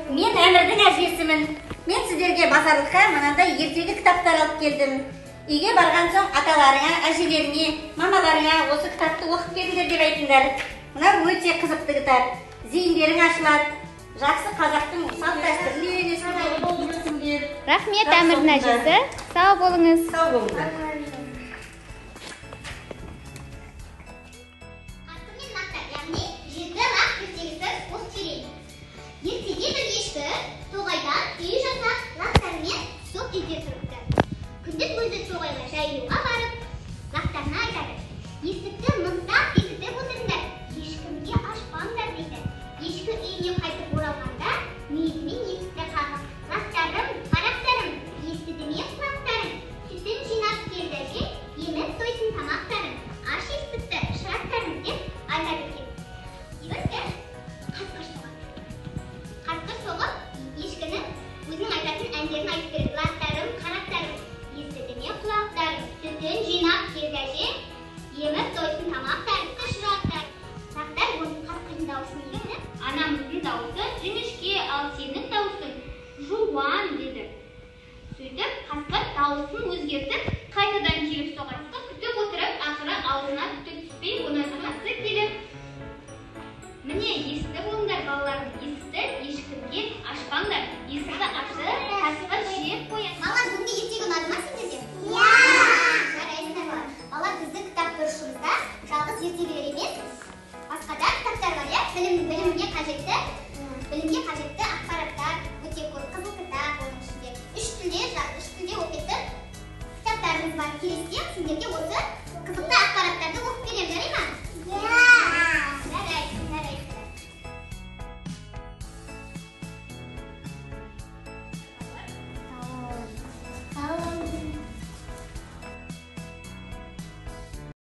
Мен Әмірдің әжесімін. Мен сіздерге базарлыққа мынандай ертегі кітаптар алып келдім. Үйге барған соң аталарыңа, әжелеріңе, мамаларыңа осы кітапты оқып беріңдер деп айтыңдар. Мына өте қызықты кітап. Зейіндерің ашылады. Жақсы қазақтың салт-дәстүрін үйренесіңдер. Рахмет Әмірдің әжесі. Сау болыңыз. Сау болыңыздар. Ертеде бір ешкі тоғайдан үй жасап лақтарымен соқ үйде тұрыпты. Күндіз өзі тоғайға жайылуға барып, лақтарына айтады: "Есікті мықтап бекітіп отырыңдар, ешкімге ашпаңдар" дейді. Ешкі үйіне қайтып оралғанда, мүйізімен есікті қағып: "Лақтарым, қарақтарым, естіді ме құлақтарым? Сүтін жинап келді де, еміп тойсын тамақтарым, аш есікті шырақтарым" деп айтады екен. Ешкі қасқыр соғып, ешкінің өзінің айтатын әндерін айтып береді. "Лақтарым, қарақтарым, естіді ме құлақтарым? Сүтін жинап келді әже, еміп тойсын тамақтарым, шырақтарым". Лақтар оның қасқырдың дауысын естіп: "Анамыздың дауысы жіңішке, ал сенің дауысың жуан" деді. Сөйтіп қасқыр дауысын өзгертіп,